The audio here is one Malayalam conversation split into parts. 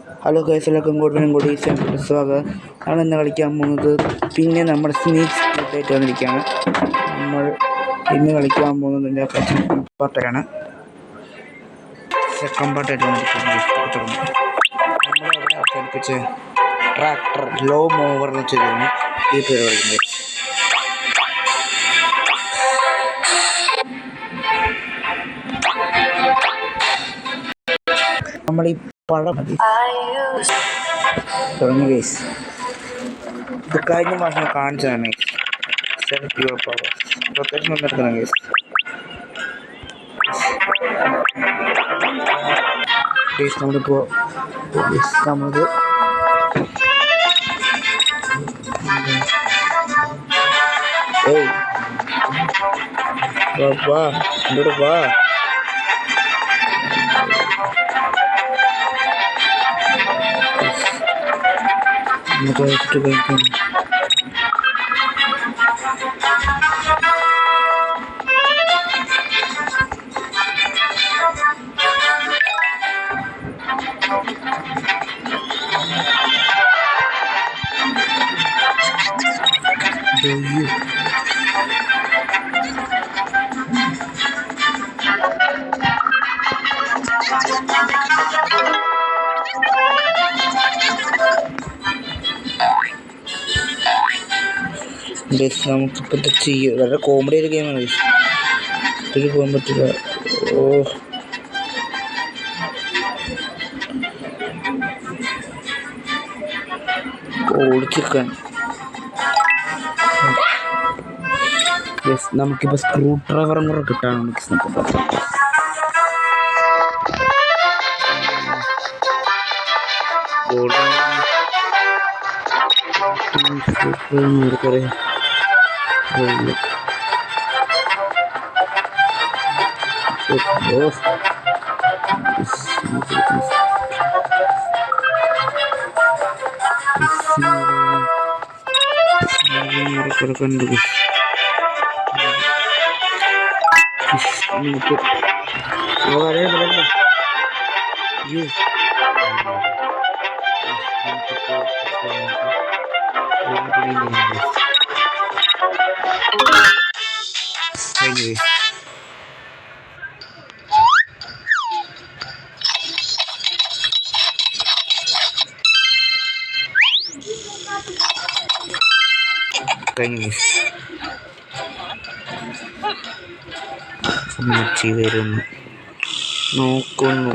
ഹലോ ഗൈസ്, എല്ലാവർക്കും കൂടുതലും കൂടി സ്വാഗതം. നമ്മളിന്ന് കളിക്കാൻ പോകുന്നത് പിന്നെ നമ്മുടെ സ്നീക്സ് ആയിട്ട് വന്നിരിക്കുകയാണ്. നമ്മൾ ഇന്ന് കളിക്കാൻ പോകുന്നത് സെക്കൻഡ് പാർട്ടായിട്ട് വന്നിരിക്കുന്നത്. നമ്മളവിടെ അവസാനിപ്പിച്ച് ട്രാക്ടർ ലോ മോവറിൽ ചെയ്തിരുന്നു. ഈ പേര് കളിക്കുന്നത് നമ്മൾ ഈ പഴം മതി തുടങ്ങി ഗൈസ്. ഇത് കഴിഞ്ഞ മാസം കാണിച്ചതാണ്. പ്രത്യേകിച്ച് വന്നെടുക്കണം ഗൈസ്. നമ്മളിപ്പോൾ നമുക്ക് വാ ഇങ്ങോട്ട് വാ. കഴിക്കാൻ നമുക്കിപ്പോൾ ചെയ്യുക. വളരെ കോമഡി ഒരു ഗെയിമാണ്. ഇതിൽ പോകാൻ പറ്റില്ല. ഓടിച്ചിരിക്കാൻ നമുക്കിപ്പോൾ സ്ക്രൂ ഡ്രൈവറും കൂടെ കിട്ടാണ്. വരുന്നു നോക്കുന്നു.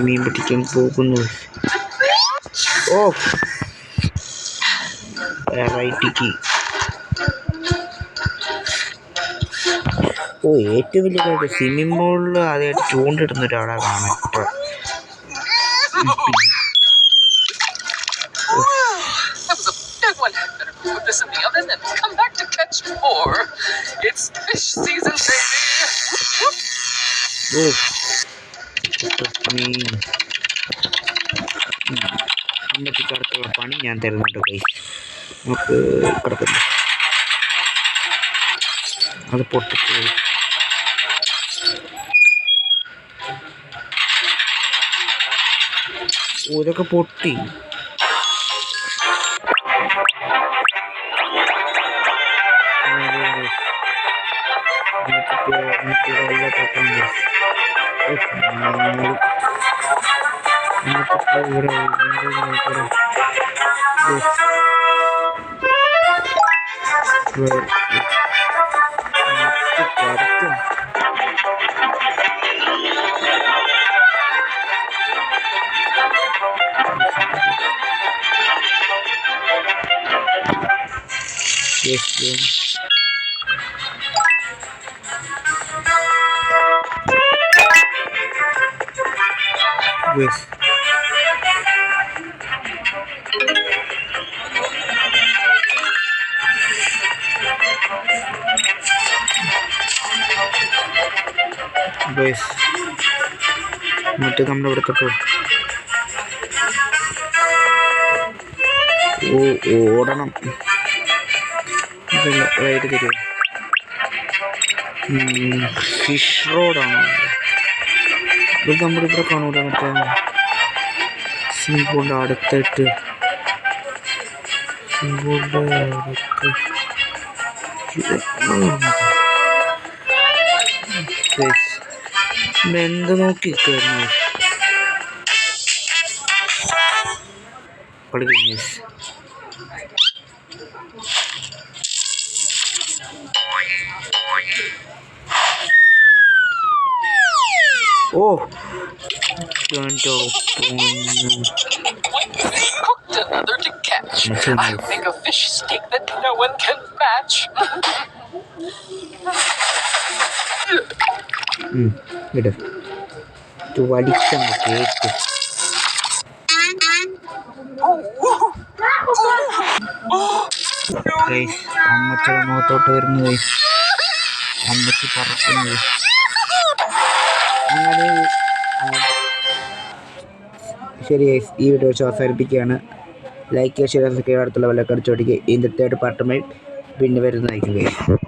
മീൻ പിടിക്കാൻ പോകുന്നു. ഏറ്റവും വലിയ കാര്യം സ്വിമ്മിംഗ് പൂളിൽ ആദ്യമായിട്ട് ചൂണ്ടിടുന്ന ഒരാളെ കാണാൻ. അമ്മച്ചിക്കടുത്തുള്ള പണി ഞാൻ തരുന്നുണ്ട് ഗൈസ്. നമുക്ക് കിടക്കുന്നു. അത് പൊട്ടിച്ച് ഇതൊക്കെ പൊട്ടി. Yes. Guys, മറ്റേ നമ്മുടെ ഇവിടെ തൊട്ടോ ഓടണം. ഇതല്ല റൈറ്റ് തരുമോ? ഫിഷ് റോഡാണോ ഇത്? നമ്മുടെ ഇവിടെ കാണൂല മറ്റേ സിംബോളിൻ്റെ അടുത്തായിട്ട്. സിംബോളിൻ്റെ അടുത്ത് എന്ത് നോക്കി കളിക്കുന്നു. ഓ Another to catch. I'll make a fish steak that no one can match. വലിച്ചങ്ങ് കേട്ട്. അമ്മച്ചയുടെ മുഖത്തോട്ട് വരുന്നു. അമ്മച്ചി പറക്കുന്നു. അങ്ങനെ ശരി, ഈ വീഡിയോ അവസാനിപ്പിക്കുകയാണ്. ലൈക്ക് ചെയ്യുക, ഷെയർ ചെയ്യുക, അടുത്തുള്ള വല്ല കടിച്ചോടിക്കുക. ഇതിൻ്റെ തേർഡ് പാർട്ടുമായി പിന്നെ വരുന്നതായിരിക്കും.